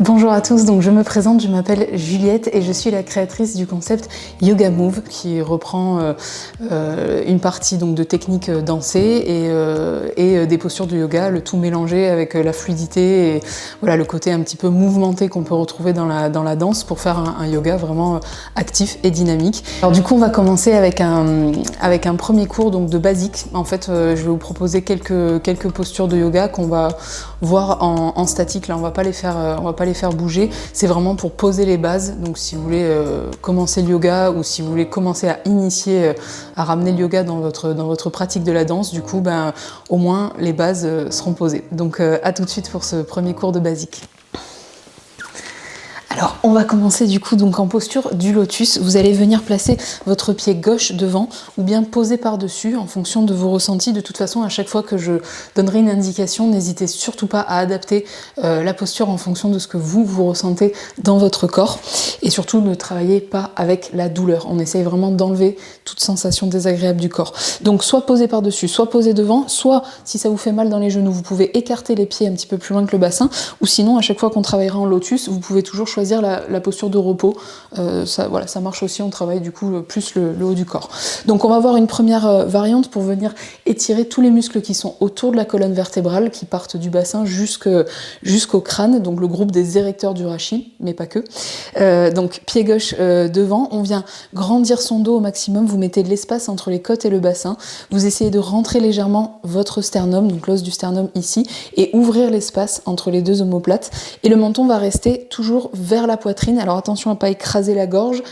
Bonjour à tous, donc je me présente, je m'appelle Juliette et je suis la créatrice du concept Yoga Move qui reprend une partie donc, de techniques dansées et des postures de yoga, le tout mélangé avec la fluidité et voilà, le côté un petit peu mouvementé qu'on peut retrouver dans la danse pour faire un yoga vraiment actif et dynamique. Alors du coup on va commencer avec un premier cours donc, de basique. En fait je vais vous proposer quelques postures de yoga qu'on va voir en statique, là on va pas les faire bouger, c'est vraiment pour poser les bases. Donc si vous voulez commencer le yoga ou si vous voulez commencer à initier, à ramener le yoga dans votre pratique de la danse, du coup au moins les bases seront posées. Donc à tout de suite pour ce premier cours de basique. Alors, on va commencer du coup donc en posture du lotus. Vous allez venir placer votre pied gauche devant ou bien poser par-dessus en fonction de vos ressentis. De toute façon, à chaque fois que je donnerai une indication, n'hésitez surtout pas à adapter la posture en fonction de ce que vous ressentez dans votre corps. Et surtout, ne travaillez pas avec la douleur. On essaye vraiment d'enlever toute sensation désagréable du corps. Donc, soit posé par-dessus, soit posé devant, soit si ça vous fait mal dans les genoux, vous pouvez écarter les pieds un petit peu plus loin que le bassin. Ou sinon, à chaque fois qu'on travaillera en lotus, vous pouvez toujours choisir la posture de repos. Ça marche aussi, on travaille du coup plus le haut du corps. Donc on va voir une première variante pour venir étirer tous les muscles qui sont autour de la colonne vertébrale, qui partent du bassin jusqu'au crâne, donc le groupe des érecteurs du rachis, mais pas que. Donc pied gauche devant, on vient grandir son dos au maximum, vous mettez de l'espace entre les côtes et le bassin, vous essayez de rentrer légèrement votre sternum, donc l'os du sternum ici, et ouvrir l'espace entre les deux omoplates, et le menton va rester toujours vers la poitrine. Alors attention à ne pas écraser la gorge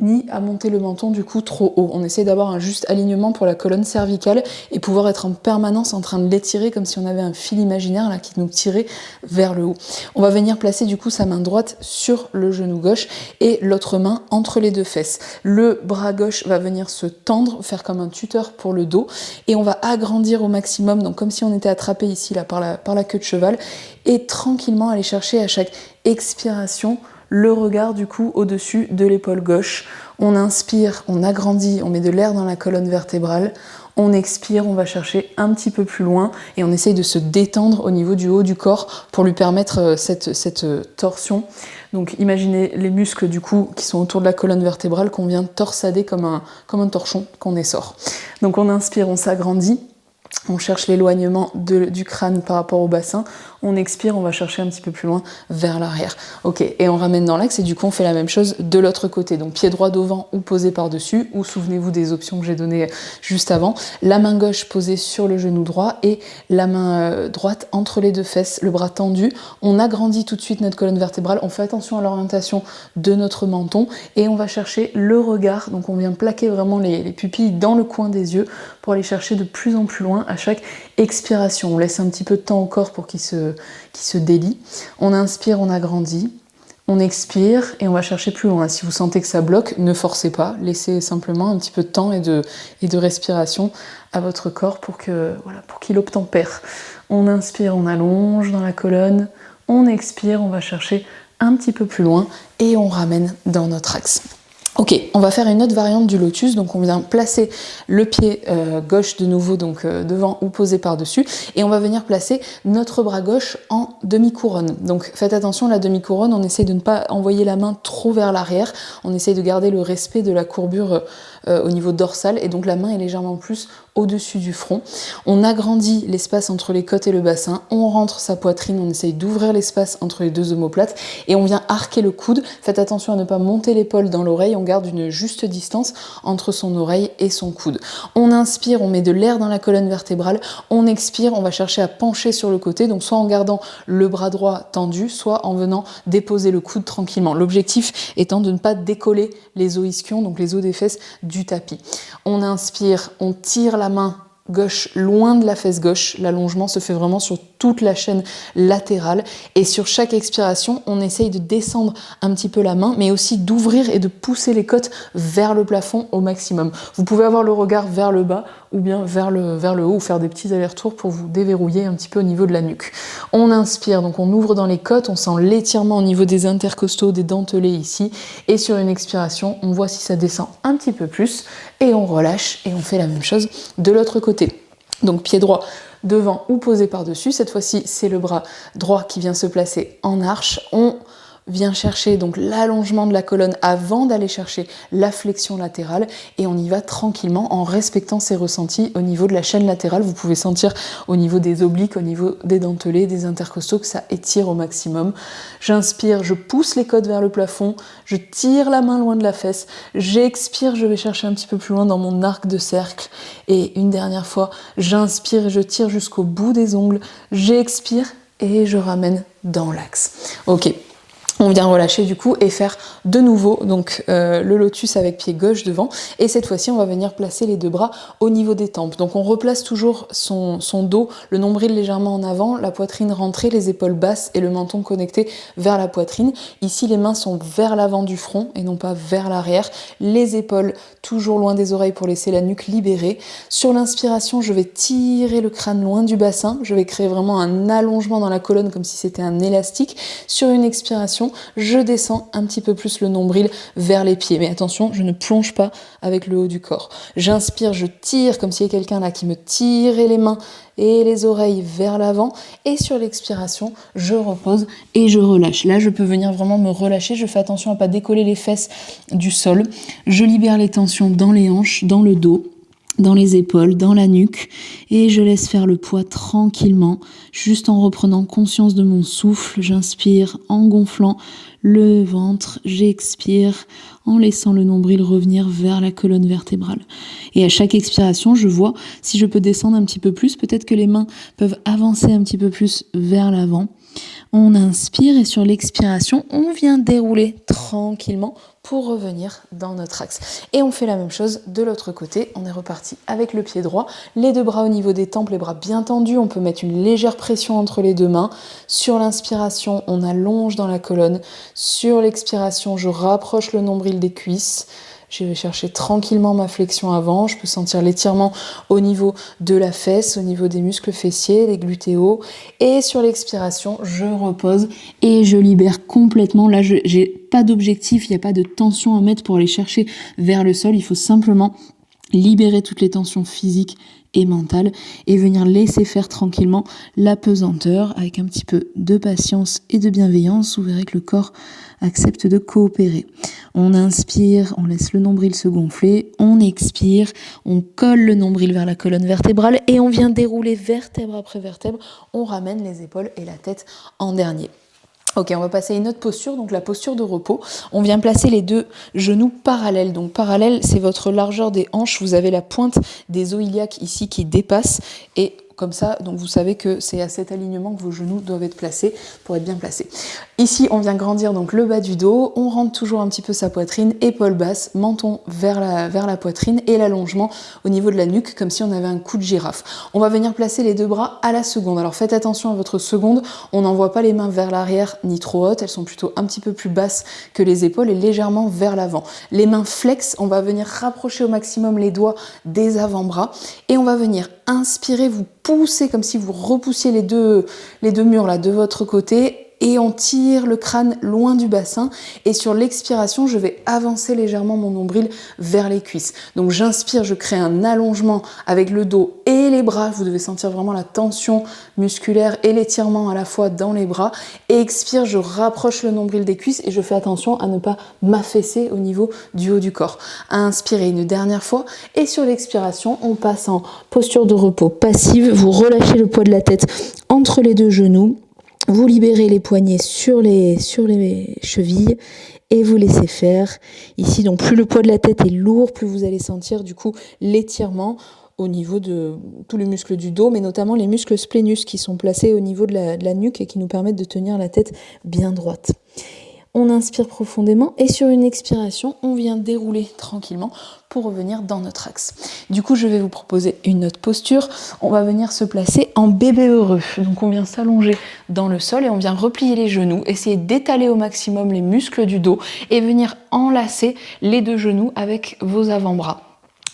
ni à monter le menton du coup trop haut. On essaie d'avoir un juste alignement pour la colonne cervicale et pouvoir être en permanence en train de l'étirer comme si on avait un fil imaginaire là qui nous tirait vers le haut. On va venir placer du coup sa main droite sur le genou gauche et l'autre main entre les deux fesses. Le bras gauche va venir se tendre, faire comme un tuteur pour le dos et on va agrandir au maximum, donc comme si on était attrapé ici là par la queue de cheval et tranquillement aller chercher à chaque expiration le regard du coup au-dessus de l'épaule gauche. On inspire, on agrandit, on met de l'air dans la colonne vertébrale. On expire, on va chercher un petit peu plus loin et on essaye de se détendre au niveau du haut du corps pour lui permettre cette torsion. Donc imaginez les muscles du coup qui sont autour de la colonne vertébrale qu'on vient torsader comme un torchon qu'on essore. Donc on inspire, on s'agrandit. On cherche l'éloignement du crâne par rapport au bassin. On expire, on va chercher un petit peu plus loin vers l'arrière. Ok, et on ramène dans l'axe et du coup on fait la même chose de l'autre côté. Donc pied droit devant ou posé par-dessus, ou souvenez-vous des options que j'ai données juste avant. La main gauche posée sur le genou droit et la main droite entre les deux fesses, le bras tendu. On agrandit tout de suite notre colonne vertébrale, on fait attention à l'orientation de notre menton et on va chercher le regard. Donc on vient plaquer vraiment les pupilles dans le coin des yeux pour aller chercher de plus en plus loin à chaque expiration. On laisse un petit peu de temps au corps pour qu'il se délie. On inspire, on agrandit. On expire et on va chercher plus loin. Si vous sentez que ça bloque, ne forcez pas. Laissez simplement un petit peu de temps et de respiration à votre corps pour qu'il obtempère. On inspire, on allonge dans la colonne. On expire, on va chercher un petit peu plus loin et on ramène dans notre axe. Ok, on va faire une autre variante du lotus, donc on vient placer le pied gauche de nouveau donc devant ou posé par-dessus et on va venir placer notre bras gauche en demi-couronne. Donc faites attention, la demi-couronne, on essaie de ne pas envoyer la main trop vers l'arrière, on essaie de garder le respect de la courbure au niveau dorsal et donc la main est légèrement plus au-dessus du front. On agrandit l'espace entre les côtes et le bassin, on rentre sa poitrine, on essaye d'ouvrir l'espace entre les deux omoplates et on vient arquer le coude. Faites attention à ne pas monter l'épaule dans l'oreille, on garde une juste distance entre son oreille et son coude. On inspire, on met de l'air dans la colonne vertébrale, on expire, on va chercher à pencher sur le côté, donc soit en gardant le bras droit tendu, soit en venant déposer le coude tranquillement. L'objectif étant de ne pas décoller les os ischions, donc les os des fesses du tapis. On inspire, on tire la main gauche loin de la fesse gauche, l'allongement se fait vraiment sur toute la chaîne latérale et sur chaque expiration on essaye de descendre un petit peu la main mais aussi d'ouvrir et de pousser les côtes vers le plafond au maximum. Vous pouvez avoir le regard vers le bas ou bien vers le haut ou faire des petits allers-retours pour vous déverrouiller un petit peu au niveau de la nuque. On inspire, donc on ouvre dans les côtes, on sent l'étirement au niveau des intercostaux, des dentelés ici et sur une expiration on voit si ça descend un petit peu plus et on relâche et on fait la même chose de l'autre côté. Donc pied droit devant ou posé par-dessus, cette fois-ci c'est le bras droit qui vient se placer en arche, on vient chercher donc l'allongement de la colonne avant d'aller chercher la flexion latérale et on y va tranquillement en respectant ces ressentis au niveau de la chaîne latérale. Vous pouvez sentir au niveau des obliques, au niveau des dentelés, des intercostaux que ça étire au maximum. J'inspire, je pousse les côtes vers le plafond, je tire la main loin de la fesse, j'expire, je vais chercher un petit peu plus loin dans mon arc de cercle et une dernière fois, j'inspire et je tire jusqu'au bout des ongles, j'expire et je ramène dans l'axe. Ok. On vient relâcher du coup et faire de nouveau donc le lotus avec pied gauche devant et cette fois-ci on va venir placer les deux bras au niveau des tempes. Donc on replace toujours son dos, le nombril légèrement en avant, la poitrine rentrée, les épaules basses et le menton connecté vers la poitrine. Ici les mains sont vers l'avant du front et non pas vers l'arrière. Les épaules toujours loin des oreilles pour laisser la nuque libérée. Sur l'inspiration je vais tirer le crâne loin du bassin, je vais créer vraiment un allongement dans la colonne comme si c'était un élastique. Sur une expiration je descends un petit peu plus le nombril vers les pieds. Mais attention, je ne plonge pas avec le haut du corps. J'inspire, je tire comme s'il y avait quelqu'un là qui me tirait les mains et les oreilles vers l'avant. Et sur l'expiration, je repose et je relâche. Là, je peux venir vraiment me relâcher. Je fais attention à ne pas décoller les fesses du sol. Je libère les tensions dans les hanches, dans le dos, dans les épaules, dans la nuque et je laisse faire le poids tranquillement, juste en reprenant conscience de mon souffle. J'inspire en gonflant le ventre, j'expire en laissant le nombril revenir vers la colonne vertébrale. Et à chaque expiration, je vois si je peux descendre un petit peu plus, peut-être que les mains peuvent avancer un petit peu plus vers l'avant. On inspire et sur l'expiration, on vient dérouler tranquillement pour revenir dans notre axe. Et on fait la même chose de l'autre côté. On est reparti avec le pied droit, les deux bras au niveau des tempes, les bras bien tendus. On peut mettre une légère pression entre les deux mains. Sur l'inspiration, on allonge dans la colonne. Sur l'expiration, je rapproche le nombril des cuisses. Je vais chercher tranquillement ma flexion avant. Je peux sentir l'étirement au niveau de la fesse, au niveau des muscles fessiers, des glutéaux. Et sur l'expiration, je repose et je libère complètement. Là, j'ai pas d'objectif, il n'y a pas de tension à mettre pour aller chercher vers le sol. Il faut simplement libérer toutes les tensions physiques et mentales et venir laisser faire tranquillement la pesanteur avec un petit peu de patience et de bienveillance. Vous verrez que le corps accepte de coopérer. On inspire, on laisse le nombril se gonfler, on expire, on colle le nombril vers la colonne vertébrale et on vient dérouler vertèbre après vertèbre. On ramène les épaules et la tête en dernier. Ok, on va passer à une autre posture, donc la posture de repos. On vient placer les deux genoux parallèles. Donc parallèle, c'est votre largeur des hanches. Vous avez la pointe des os iliaques ici qui dépasse et comme ça, donc vous savez que c'est à cet alignement que vos genoux doivent être placés pour être bien placés. Ici, on vient grandir donc le bas du dos, on rentre toujours un petit peu sa poitrine, épaules basses, menton vers la poitrine et l'allongement au niveau de la nuque, comme si on avait un cou de girafe. On va venir placer les deux bras à la seconde. Alors faites attention à votre seconde, on n'envoie pas les mains vers l'arrière ni trop hautes, elles sont plutôt un petit peu plus basses que les épaules et légèrement vers l'avant. Les mains flex, on va venir rapprocher au maximum les doigts des avant-bras et on va venir inspirer, vous poussez comme si vous repoussiez les deux murs là de votre côté et on tire le crâne loin du bassin et sur l'expiration je vais avancer légèrement mon nombril vers les cuisses. Donc j'inspire, je crée un allongement avec le dos et les bras, vous devez sentir vraiment la tension musculaire et l'étirement à la fois dans les bras et expire, je rapproche le nombril des cuisses et je fais attention à ne pas m'affaisser au niveau du haut du corps. Inspirez une dernière fois et sur l'expiration on passe en posture de repos passive, vous relâchez le poids de la tête entre les deux genoux. Vous libérez les poignets sur les chevilles et vous laissez faire. Ici, donc plus le poids de la tête est lourd, plus vous allez sentir du coup l'étirement au niveau de tous les muscles du dos, mais notamment les muscles splénus qui sont placés au niveau de la nuque et qui nous permettent de tenir la tête bien droite. On inspire profondément et sur une expiration, on vient dérouler tranquillement pour revenir dans notre axe. Du coup, je vais vous proposer une autre posture. On va venir se placer en bébé heureux. Donc, on vient s'allonger dans le sol et on vient replier les genoux, essayer d'étaler au maximum les muscles du dos et venir enlacer les deux genoux avec vos avant-bras.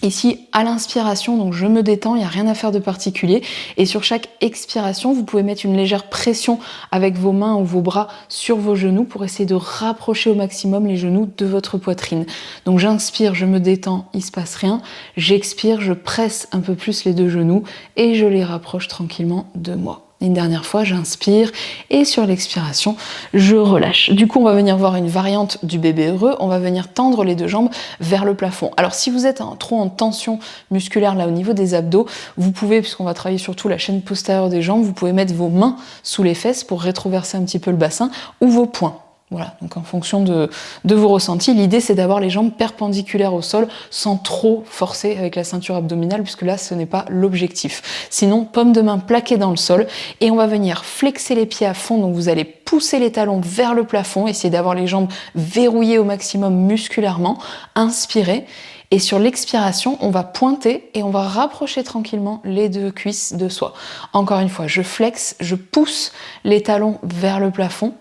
Ici, à l'inspiration, donc je me détends, il n'y a rien à faire de particulier. Et sur chaque expiration, vous pouvez mettre une légère pression avec vos mains ou vos bras sur vos genoux pour essayer de rapprocher au maximum les genoux de votre poitrine. Donc j'inspire, je me détends, il ne se passe rien. J'expire, je presse un peu plus les deux genoux et je les rapproche tranquillement de moi. Une dernière fois, j'inspire et sur l'expiration, je relâche. Du coup, on va venir voir une variante du bébé heureux. On va venir tendre les deux jambes vers le plafond. Alors, si vous êtes trop en tension musculaire là au niveau des abdos, vous pouvez, puisqu'on va travailler surtout la chaîne postérieure des jambes, vous pouvez mettre vos mains sous les fesses pour rétroverser un petit peu le bassin ou vos poings. Voilà, donc en fonction de vos ressentis, l'idée c'est d'avoir les jambes perpendiculaires au sol sans trop forcer avec la ceinture abdominale, puisque là ce n'est pas l'objectif. Sinon, paume de main plaquée dans le sol, et on va venir flexer les pieds à fond, donc vous allez pousser les talons vers le plafond, essayer d'avoir les jambes verrouillées au maximum musculairement, inspirez. Et sur l'expiration, on va pointer et on va rapprocher tranquillement les deux cuisses de soi. Encore une fois, je flexe, je pousse les talons vers le plafond.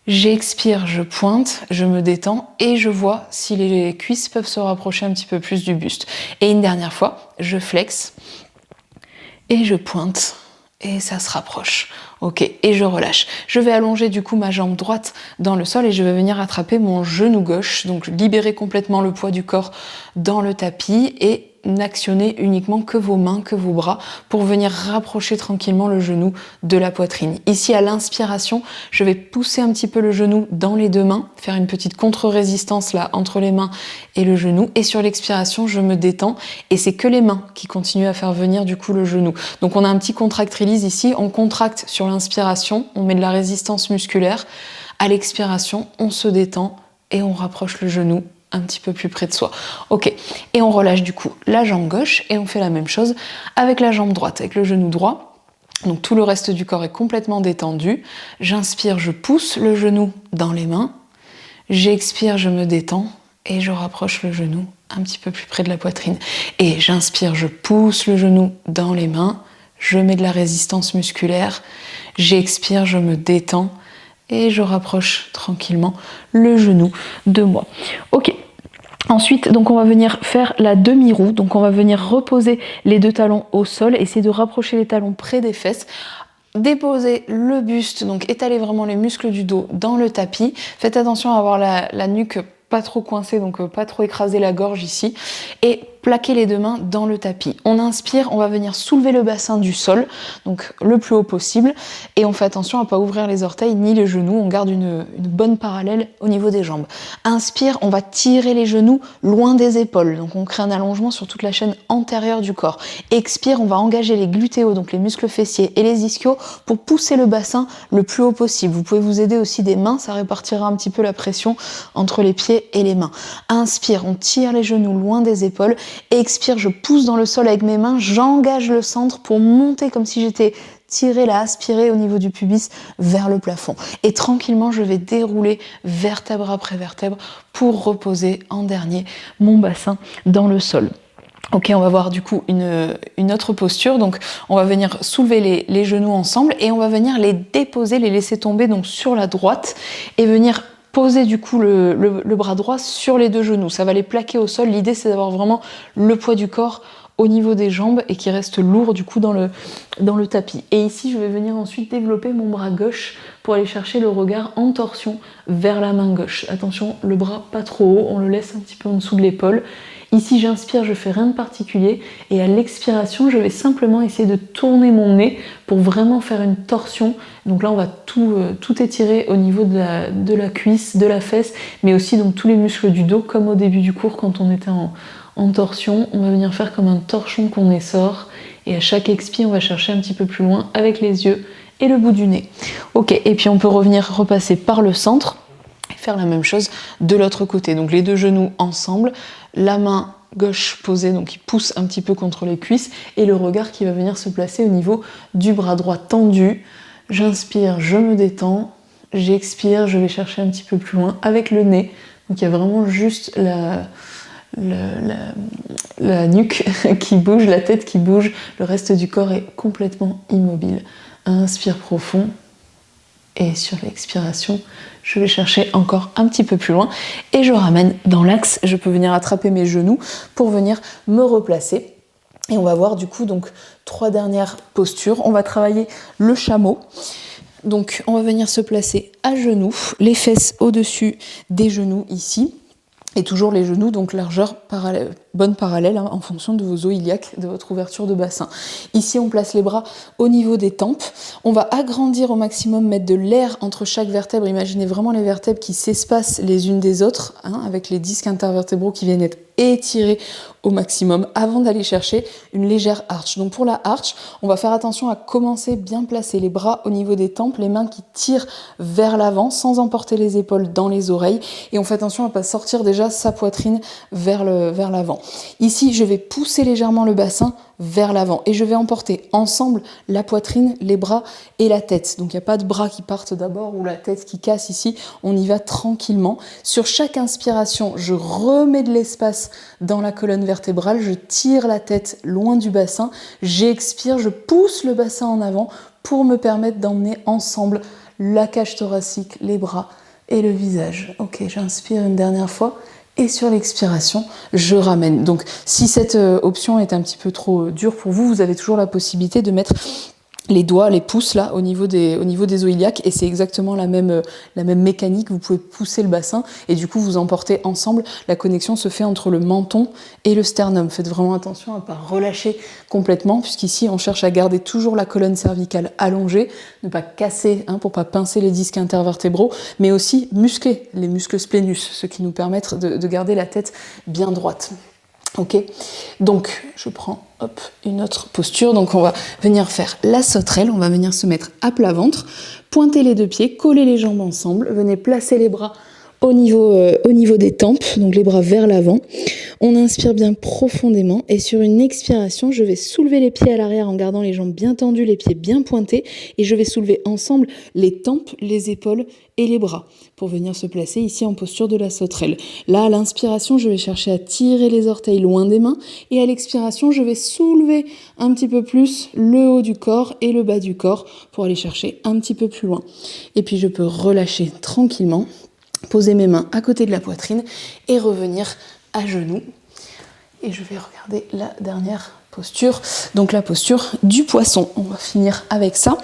J'expire, je pointe, je me détends et je vois si les cuisses peuvent se rapprocher un petit peu plus du buste. Et une dernière fois, je flexe et je pointe et ça se rapproche. Ok, et je relâche. Je vais allonger du coup ma jambe droite dans le sol et je vais venir attraper mon genou gauche, donc libérer complètement le poids du corps dans le tapis et n'actionnez uniquement que vos mains, que vos bras pour venir rapprocher tranquillement le genou de la poitrine. Ici à l'inspiration, je vais pousser un petit peu le genou dans les deux mains, faire une petite contre-résistance là entre les mains et le genou, et sur l'expiration, je me détends et c'est que les mains qui continuent à faire venir du coup le genou. Donc on a un petit contract-release ici, on contracte sur l'inspiration, on met de la résistance musculaire, à l'expiration, on se détend et on rapproche le genou un petit peu plus près de soi. Ok, et on relâche du coup la jambe gauche et on fait la même chose avec la jambe droite, avec le genou droit. Donc tout le reste du corps est complètement détendu. J'inspire, je pousse le genou dans les mains. J'expire, je me détends et je rapproche le genou un petit peu plus près de la poitrine. Et j'inspire, je pousse le genou dans les mains. Je mets de la résistance musculaire. J'expire, je me détends et je rapproche tranquillement le genou de moi. Ok. Ensuite, donc on va venir faire la demi-roue. Donc on va venir reposer les deux talons au sol, essayer de rapprocher les talons près des fesses. Déposer le buste, donc étaler vraiment les muscles du dos dans le tapis. Faites attention à avoir la nuque pas trop coincée, donc pas trop écraser la gorge ici. Et plaquer les deux mains dans le tapis. On inspire, on va venir soulever le bassin du sol, donc le plus haut possible. Et on fait attention à ne pas ouvrir les orteils ni les genoux. On garde une bonne parallèle au niveau des jambes. Inspire, on va tirer les genoux loin des épaules. Donc on crée un allongement sur toute la chaîne antérieure du corps. Expire, on va engager les glutéos, donc les muscles fessiers et les ischios pour pousser le bassin le plus haut possible. Vous pouvez vous aider aussi des mains, ça répartira un petit peu la pression entre les pieds et les mains. Inspire, on tire les genoux loin des épaules. Expire, je pousse dans le sol avec mes mains, j'engage le centre pour monter comme si j'étais tirée là, aspirée au niveau du pubis vers le plafond. Et tranquillement, je vais dérouler vertèbre après vertèbre pour reposer en dernier mon bassin dans le sol. Ok, on va voir du coup une autre posture. Donc, on va venir soulever les genoux ensemble et on va venir les déposer, les laisser tomber donc sur la droite et venir poser du coup le bras droit sur les deux genoux. Ça va les plaquer au sol. L'idée, c'est d'avoir vraiment le poids du corps au niveau des jambes et qui reste lourd du coup dans le tapis. Et ici, je vais venir ensuite développer mon bras gauche pour aller chercher le regard en torsion vers la main gauche. Attention, le bras pas trop haut, on le laisse un petit peu en dessous de l'épaule. Ici, j'inspire, je fais rien de particulier et à l'expiration, je vais simplement essayer de tourner mon nez pour vraiment faire une torsion. Donc là, on va tout étirer au niveau de la cuisse, de la fesse, mais aussi donc tous les muscles du dos, comme au début du cours quand on était en torsion. On va venir faire comme un torchon qu'on essore et à chaque expi, on va chercher un petit peu plus loin avec les yeux et le bout du nez. Ok, et puis on peut revenir repasser par le centre et faire la même chose de l'autre côté. Donc les deux genoux ensemble, la main gauche posée, donc qui pousse un petit peu contre les cuisses, et le regard qui va venir se placer au niveau du bras droit tendu. J'inspire, je me détends, j'expire, je vais chercher un petit peu plus loin avec le nez. Donc il y a vraiment juste la nuque qui bouge, la tête qui bouge, le reste du corps est complètement immobile. Inspire profond. Et sur l'expiration, je vais chercher encore un petit peu plus loin et je ramène dans l'axe. Je peux venir attraper mes genoux pour venir me replacer. Et on va voir du coup donc 3 dernières postures. On va travailler le chameau. Donc on va venir se placer à genoux, les fesses au-dessus des genoux ici. Et toujours les genoux, donc largeur bonne parallèle hein, en fonction de vos os iliaques, de votre ouverture de bassin. Ici, on place les bras au niveau des tempes. On va agrandir au maximum, mettre de l'air entre chaque vertèbre. Imaginez vraiment les vertèbres qui s'espacent les unes des autres, hein, avec les disques intervertébraux qui viennent être étirés au maximum avant d'aller chercher une légère arche. Donc pour la arche, on va faire attention à commencer bien placer les bras au niveau des tempes, les mains qui tirent vers l'avant sans emporter les épaules dans les oreilles. Et on fait attention à ne pas sortir déjà sa poitrine vers l'avant. Ici, je vais pousser légèrement le bassin vers l'avant et je vais emporter ensemble la poitrine, les bras et la tête. Donc il n'y a pas de bras qui partent d'abord ou la tête qui casse ici, on y va tranquillement. Sur chaque inspiration, je remets de l'espace dans la colonne vertébrale, je tire la tête loin du bassin, j'expire, je pousse le bassin en avant pour me permettre d'emmener ensemble la cage thoracique, les bras et le visage. Ok, j'inspire une dernière fois. Et sur l'expiration, je ramène. Donc, si cette option est un petit peu trop dure pour vous, vous avez toujours la possibilité de mettre les doigts, les pouces là, au niveau des os iliaques, et c'est exactement la même mécanique. Vous pouvez pousser le bassin et du coup vous emportez ensemble. La connexion se fait entre le menton et le sternum. Faites vraiment attention à ne pas relâcher complètement, puisqu'ici on cherche à garder toujours la colonne cervicale allongée, ne pas casser hein, pour pas pincer les disques intervertébraux, mais aussi muscler les muscles splénus, ce qui nous permettent de garder la tête bien droite. Ok, donc je prends une autre posture. Donc on va venir faire la sauterelle, on va venir se mettre à plat ventre, pointer les deux pieds, coller les jambes ensemble, venez placer les bras au niveau des tempes, donc les bras vers l'avant. On inspire bien profondément et sur une expiration, je vais soulever les pieds à l'arrière en gardant les jambes bien tendues, les pieds bien pointés et je vais soulever ensemble les tempes, les épaules et les bras pour venir se placer ici en posture de la sauterelle. Là, à l'inspiration, je vais chercher à tirer les orteils loin des mains et à l'expiration, je vais soulever un petit peu plus le haut du corps et le bas du corps pour aller chercher un petit peu plus loin. Et puis, je peux relâcher tranquillement, poser mes mains à côté de la poitrine et revenir à genoux. Et je vais regarder la dernière posture, donc la posture du poisson. On va finir avec ça.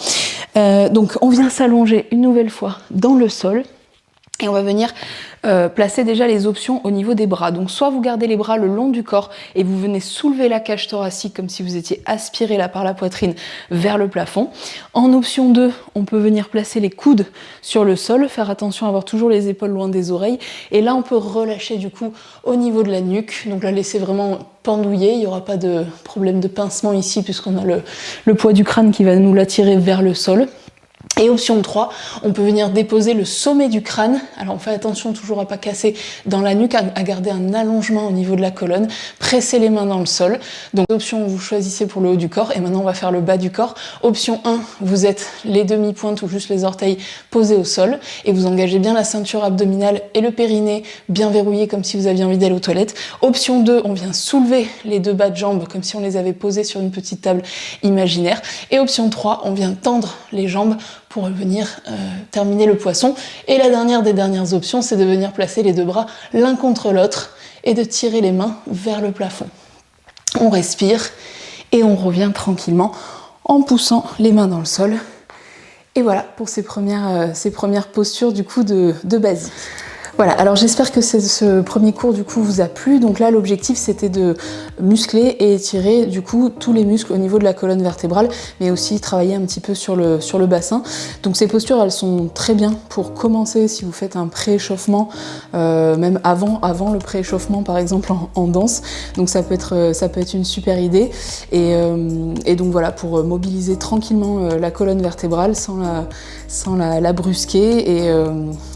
Donc on vient s'allonger une nouvelle fois dans le sol et on va venir placer déjà les options au niveau des bras. Donc soit vous gardez les bras le long du corps et vous venez soulever la cage thoracique comme si vous étiez aspiré là par la poitrine vers le plafond. En option 2, on peut venir placer les coudes sur le sol, faire attention à avoir toujours les épaules loin des oreilles. Et là, on peut relâcher du coup au niveau de la nuque. Donc là, laissez vraiment pendouiller. Il n'y aura pas de problème de pincement ici puisqu'on a le poids du crâne qui va nous l'attirer vers le sol. Et option 3, on peut venir déposer le sommet du crâne. Alors on fait attention toujours à pas casser dans la nuque, à garder un allongement au niveau de la colonne. Pressez les mains dans le sol. Donc option, vous choisissez pour le haut du corps. Et maintenant on va faire le bas du corps. Option 1, vous êtes les demi-pointes ou juste les orteils posés au sol. Et vous engagez bien la ceinture abdominale et le périnée bien verrouillé comme si vous aviez envie d'aller aux toilettes. Option 2, on vient soulever les deux bas de jambes comme si on les avait posés sur une petite table imaginaire. Et option 3, on vient tendre les jambes pour venir terminer le poisson. Et la dernière des dernières options, c'est de venir placer les deux bras l'un contre l'autre et de tirer les mains vers le plafond. On respire et on revient tranquillement en poussant les mains dans le sol. Et voilà pour ces premières postures du coup de basique. Voilà, alors j'espère que ce premier cours du coup vous a plu. Donc là l'objectif c'était de muscler et étirer du coup tous les muscles au niveau de la colonne vertébrale, mais aussi travailler un petit peu sur le bassin. Donc ces postures elles sont très bien pour commencer si vous faites un pré-échauffement, même avant le pré-échauffement par exemple en danse. Donc ça peut être une super idée. Et donc voilà, pour mobiliser tranquillement la colonne vertébrale sans la brusquer et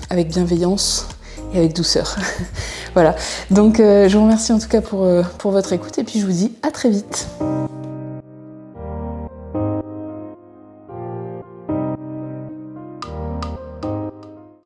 avec bienveillance et avec douceur. Voilà, donc je vous remercie en tout cas pour votre écoute et puis je vous dis à très vite.